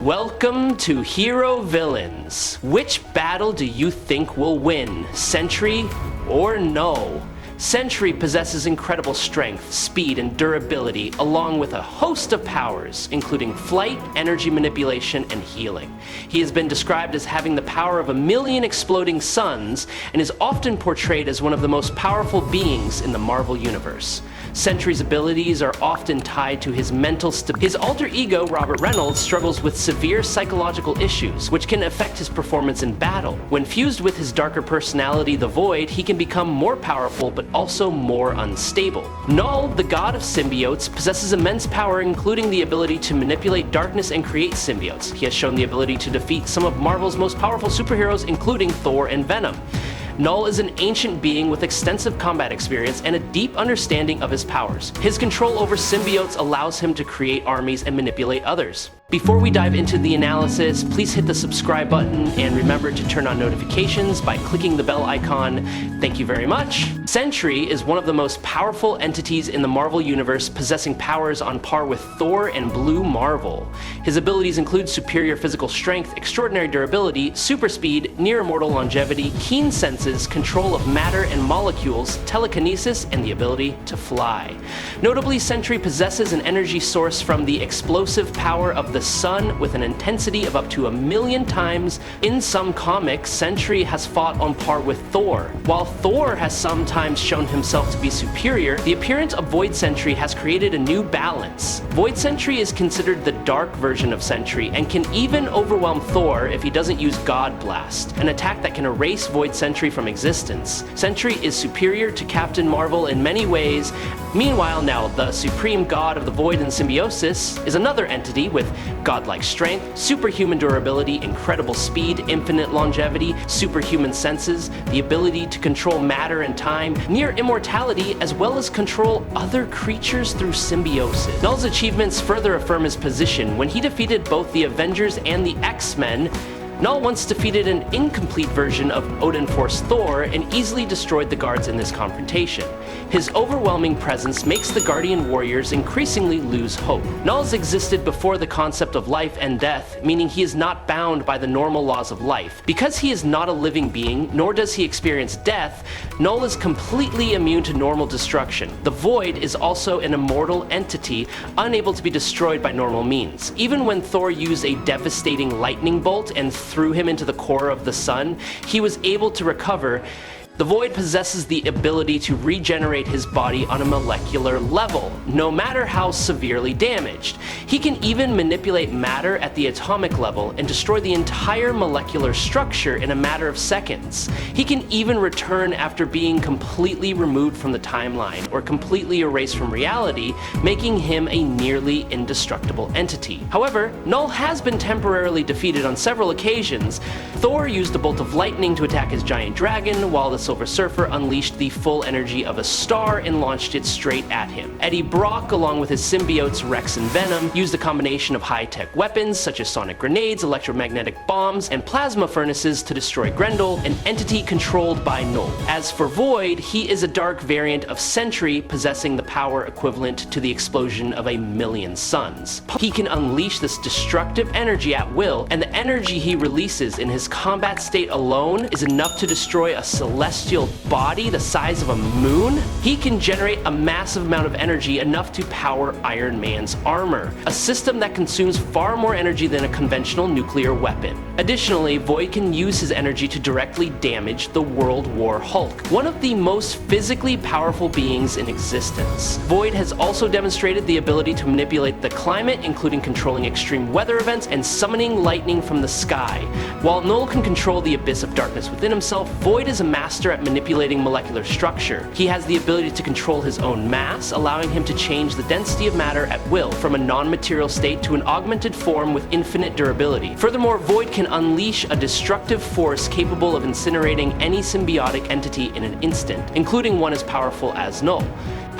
Welcome to Hero Villains. Which battle do you think will win, Sentry or Knull? Sentry possesses incredible strength, speed, and durability, along with a host of powers, including flight, energy manipulation, and healing. He has been described as having the power of 1,000,000 exploding suns, and is often portrayed as one of the most powerful beings in the Marvel Universe. Sentry's abilities are often tied to his mental stability. His alter ego, Robert Reynolds, struggles with severe psychological issues, which can affect his performance in battle. When fused with his darker personality, the Void, he can become more powerful but also more unstable. Knull, the god of symbiotes, possesses immense power, including the ability to manipulate darkness and create symbiotes. He has shown the ability to defeat some of Marvel's most powerful superheroes, including Thor and Venom. Knull is an ancient being with extensive combat experience and a deep understanding of his powers. His control over symbiotes allows him to create armies and manipulate others. Before we dive into the analysis, please hit the subscribe button and remember to turn on notifications by clicking the bell icon. Thank you very much. Sentry is one of the most powerful entities in the Marvel Universe, possessing powers on par with Thor and Blue Marvel. His abilities include superior physical strength, extraordinary durability, super speed, near-immortal longevity, keen senses, control of matter and molecules, telekinesis, and the ability to fly. Notably, Sentry possesses an energy source from the explosive power of the sun with an intensity of up to 1,000,000 times. In some comics, Sentry has fought on par with Thor. While Thor has sometimes shown himself to be superior, the appearance of Void Sentry has created a new balance. Void Sentry is considered the dark version of Sentry and can even overwhelm Thor if he doesn't use God Blast, an attack that can erase Void Sentry from existence. Sentry is superior to Captain Marvel in many ways. Meanwhile, now the supreme god of the Void and symbiosis is another entity with godlike strength, superhuman durability, incredible speed, infinite longevity, superhuman senses, the ability to control matter and time, near immortality, as well as control other creatures through symbiosis. Knull's achievements further affirm his position. When he defeated both the Avengers and the X-Men, Knull once defeated an incomplete version of Odin Force Thor and easily destroyed the guards in this confrontation. His overwhelming presence makes the Guardian Warriors increasingly lose hope. Knull's existed before the concept of life and death, meaning he is not bound by the normal laws of life. Because he is not a living being, nor does he experience death, Knull is completely immune to normal destruction. The Void is also an immortal entity, unable to be destroyed by normal means. Even when Thor used a devastating lightning bolt and threw him into the core of the sun, he was able to recover. The Void possesses the ability to regenerate his body on a molecular level, no matter how severely damaged. He can even manipulate matter at the atomic level and destroy the entire molecular structure in a matter of seconds. He can even return after being completely removed from the timeline or completely erased from reality, making him a nearly indestructible entity. However, Knull has been temporarily defeated on several occasions. Thor used a bolt of lightning to attack his giant dragon, while the Silver Surfer unleashed the full energy of a star and launched it straight at him. Eddie Brock, along with his symbiotes Rex and Venom, used a combination of high-tech weapons such as sonic grenades, electromagnetic bombs, and plasma furnaces to destroy Grendel, an entity controlled by Knull. As for Void, he is a dark variant of Sentry, possessing the power equivalent to the explosion of 1,000,000 suns. He can unleash this destructive energy at will, and the energy he releases in his combat state alone is enough to destroy a celestial body the size of a moon. He can generate a massive amount of energy, enough to power Iron Man's armor, a system that consumes far more energy than a conventional nuclear weapon. Additionally, Void can use his energy to directly damage the World War Hulk, one of the most physically powerful beings in existence. Void has also demonstrated the ability to manipulate the climate, including controlling extreme weather events and summoning lightning from the sky. While Knull can control the abyss of darkness within himself, Void is a master at manipulating molecular structure. He has the ability to control his own mass, allowing him to change the density of matter at will, from a non-material state to an augmented form with infinite durability. Furthermore, Void can unleash a destructive force capable of incinerating any symbiotic entity in an instant, including one as powerful as Knull.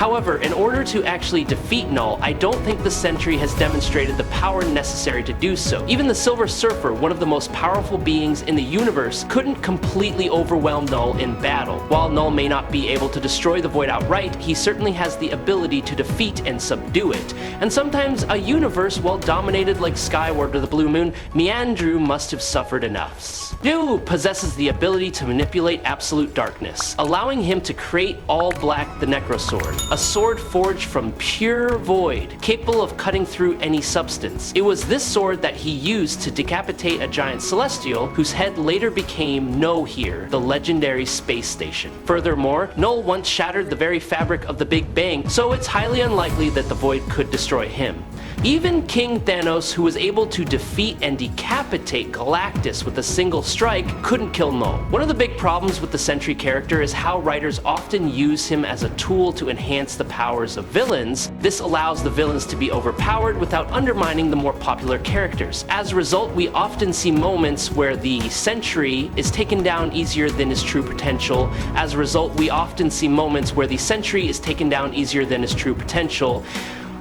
However, in order to actually defeat Knull, I don't think the Sentry has demonstrated the power necessary to do so. Even the Silver Surfer, one of the most powerful beings in the universe, couldn't completely overwhelm Knull in battle. While Knull may not be able to destroy the Void outright, he certainly has the ability to defeat and subdue it. And sometimes a universe, well dominated like Skyward or the Blue Moon, Meandrew must have suffered enough. New possesses the ability to manipulate absolute darkness, allowing him to create All Black the Necrosword, a sword forged from pure void, capable of cutting through any substance. It was this sword that he used to decapitate a giant celestial, whose head later became Nohir, the legendary space station. Furthermore, Knull once shattered the very fabric of the Big Bang, so it's highly unlikely that the Void could destroy him. Even King Thanos, who was able to defeat and decapitate Galactus with a single strike, couldn't kill Knull. One of the big problems with the Sentry character is how writers often use him as a tool to enhance the powers of villains. This allows the villains to be overpowered without undermining the more popular characters. As a result, we often see moments where the Sentry is taken down easier than his true potential. As a result, we often see moments where the Sentry is taken down easier than his true potential.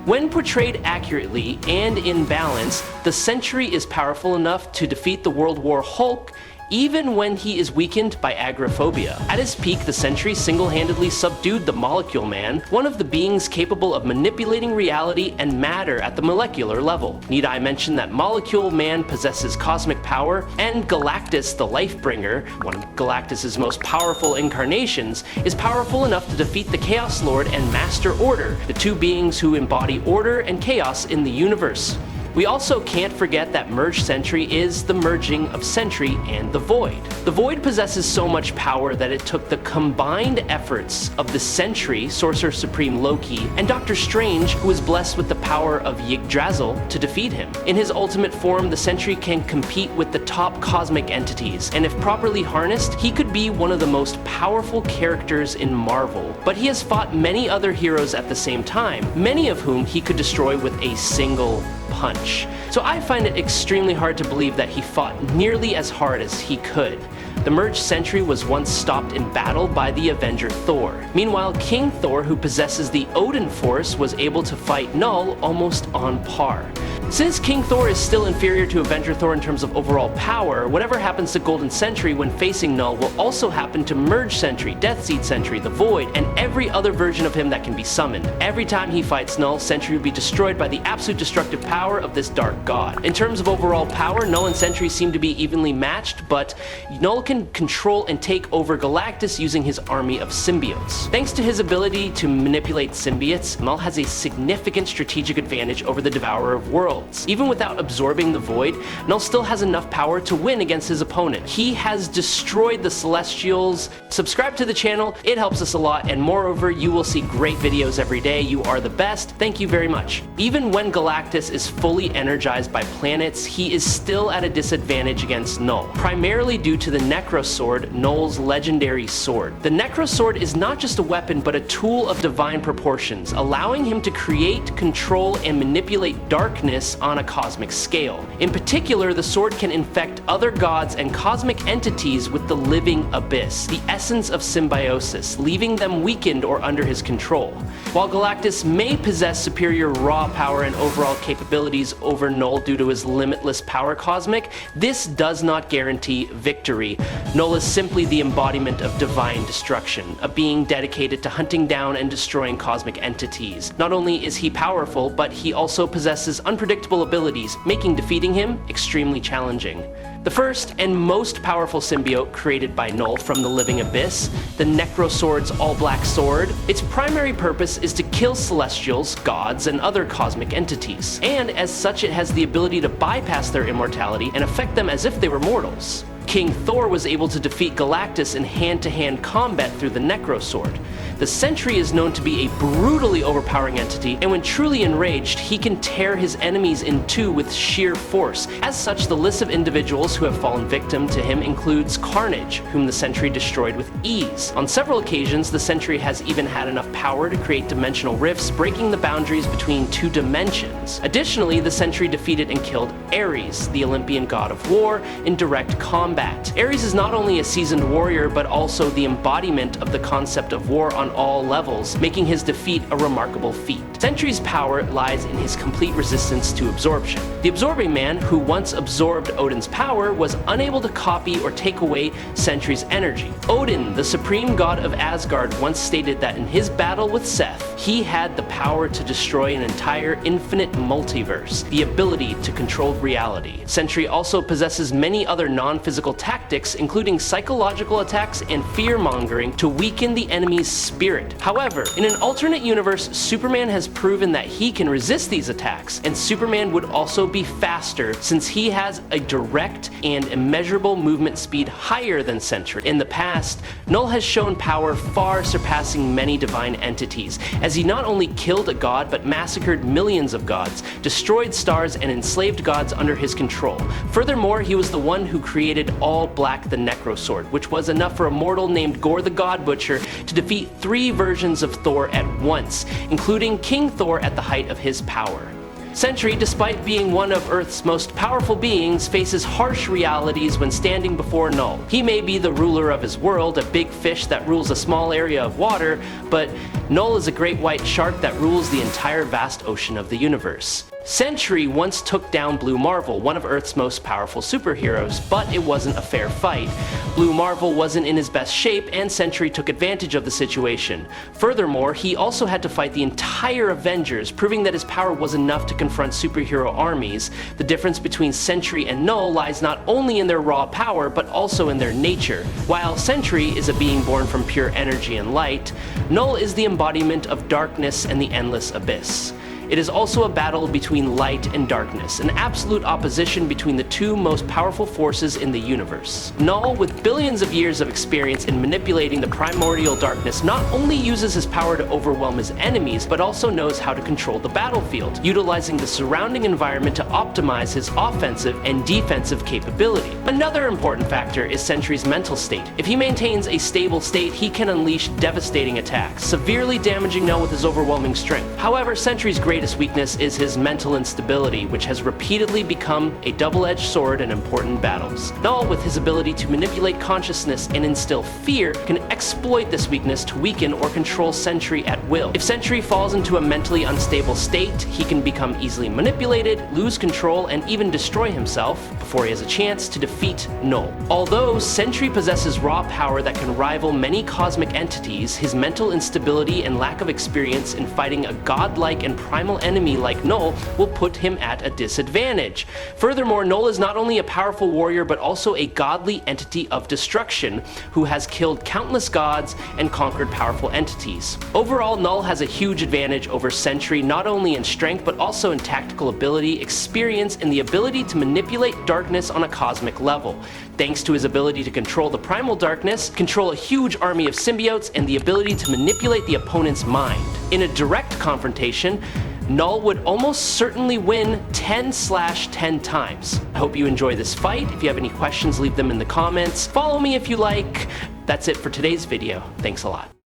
When portrayed accurately and in balance, the Sentry is powerful enough to defeat the World War Hulk, even when he is weakened by agoraphobia. At his peak, the Sentry single-handedly subdued the Molecule Man, one of the beings capable of manipulating reality and matter at the molecular level. Need I mention that Molecule Man possesses cosmic power, and Galactus the Lifebringer, one of Galactus' most powerful incarnations, is powerful enough to defeat the Chaos Lord and Master Order, the two beings who embody order and chaos in the universe. We also can't forget that Merged Sentry is the merging of Sentry and the Void. The Void possesses so much power that it took the combined efforts of the Sentry, Sorcerer Supreme Loki, and Doctor Strange, who was blessed with the power of Yggdrasil, to defeat him. In his ultimate form, the Sentry can compete with the top cosmic entities, and if properly harnessed, he could be one of the most powerful characters in Marvel. But he has fought many other heroes at the same time, many of whom he could destroy with a single punch. So I find it extremely hard to believe that he fought nearly as hard as he could. The Merged Sentry was once stopped in battle by the Avenger Thor. Meanwhile, King Thor, who possesses the Odin Force, was able to fight Knull almost on par. Since King Thor is still inferior to Avenger Thor in terms of overall power, whatever happens to Golden Sentry when facing Knull will also happen to Merged Sentry, Deathseed Sentry, the Void, and every other version of him that can be summoned. Every time he fights Knull, Sentry will be destroyed by the absolute destructive power of this dark god. In terms of overall power, Knull and Sentry seem to be evenly matched, but Knull can control and take over Galactus using his army of symbiotes. Thanks to his ability to manipulate symbiotes, Knull has a significant strategic advantage over the Devourer of Worlds. Even without absorbing the Void, Knull still has enough power to win against his opponent. He has destroyed the Celestials. Subscribe to the channel, it helps us a lot, and moreover, you will see great videos every day. You are the best. Thank you very much. Even when Galactus is fully energized by planets, he is still at a disadvantage against Knull, primarily due to the necrosword, Knull's legendary sword. The necrosword is not just a weapon, but a tool of divine proportions, allowing him to create, control, and manipulate darkness on a cosmic scale. In particular, the sword can infect other gods and cosmic entities with the living abyss, the essence of symbiosis, leaving them weakened or under his control. While Galactus may possess superior raw power and overall capabilities over Knull due to his limitless power cosmic, this does not guarantee victory. Knull is simply the embodiment of divine destruction, a being dedicated to hunting down and destroying cosmic entities. Not only is he powerful, but he also possesses unpredictable abilities, making defeating him extremely challenging. The first and most powerful symbiote created by Knull from the living abyss, the Necrosword's all-black sword, its primary purpose is to kill celestials, gods, and other cosmic entities, and as such it has the ability to bypass their immortality and affect them as if they were mortals. King Thor was able to defeat Galactus in hand-to-hand combat through the Necrosword. The Sentry is known to be a brutally overpowering entity, and when truly enraged, he can tear his enemies in two with sheer force. As such, the list of individuals who have fallen victim to him includes Carnage, whom the Sentry destroyed with ease. On several occasions, the Sentry has even had enough power to create dimensional rifts, breaking the boundaries between two dimensions. Additionally, the Sentry defeated and killed Ares, the Olympian god of war, in direct combat combat. Ares is not only a seasoned warrior, but also the embodiment of the concept of war on all levels, making his defeat a remarkable feat. Sentry's power lies in his complete resistance to absorption. The Absorbing Man, who once absorbed Odin's power, was unable to copy or take away Sentry's energy. Odin, the supreme god of Asgard, once stated that in his battle with Seth, he had the power to destroy an entire infinite multiverse, the ability to control reality. Sentry also possesses many other non-physical tactics, including psychological attacks and fear-mongering to weaken the enemy's spirit. However, in an alternate universe, Superman has proven that he can resist these attacks, and Superman would also be faster since he has a direct and immeasurable movement speed higher than Sentry. In the past, Knull has shown power far surpassing many divine entities, as he not only killed a god but massacred millions of gods, destroyed stars, and enslaved gods under his control. Furthermore, he was the one who created All Black the necrosword, which was enough for a mortal named Gore the God Butcher to defeat 3 versions of Thor at once, including King Thor at the height of his power. Sentry, despite being one of Earth's most powerful beings, faces harsh realities when standing before Knull. He may be the ruler of his world, a big fish that rules a small area of water, but Knull is a great white shark that rules the entire vast ocean of the universe. Sentry once took down Blue Marvel, one of Earth's most powerful superheroes, but it wasn't a fair fight. Blue Marvel wasn't in his best shape, and Sentry took advantage of the situation. Furthermore, he also had to fight the entire Avengers, proving that his power was enough to confront superhero armies. The difference between Sentry and Knull lies not only in their raw power, but also in their nature. While Sentry is a being born from pure energy and light, Knull is the embodiment of darkness and the endless abyss. It is also a battle between light and darkness, an absolute opposition between the two most powerful forces in the universe. Knull, with billions of years of experience in manipulating the primordial darkness, not only uses his power to overwhelm his enemies, but also knows how to control the battlefield, utilizing the surrounding environment to optimize his offensive and defensive capability. Another important factor is Sentry's mental state. If he maintains a stable state, he can unleash devastating attacks, severely damaging Knull with his overwhelming strength. However, Sentry's greatest weakness is his mental instability, which has repeatedly become a double-edged sword in important battles. Knull, with his ability to manipulate consciousness and instill fear, can exploit this weakness to weaken or control Sentry at will. If Sentry falls into a mentally unstable state, he can become easily manipulated, lose control, and even destroy himself before he has a chance to defeat Knull. Although Sentry possesses raw power that can rival many cosmic entities, his mental instability and lack of experience in fighting a godlike and primal enemy like Knull will put him at a disadvantage. Furthermore, Knull is not only a powerful warrior but also a godly entity of destruction who has killed countless gods and conquered powerful entities. Overall, Knull has a huge advantage over Sentry, not only in strength but also in tactical ability, experience, and the ability to manipulate darkness on a cosmic level. Thanks to his ability to control the primal darkness, control a huge army of symbiotes, and the ability to manipulate the opponent's mind. In a direct confrontation, Knull would almost certainly win 10/10 times. I hope you enjoy this fight. If you have any questions, leave them in the comments. Follow me if you like. That's it for today's video. Thanks a lot.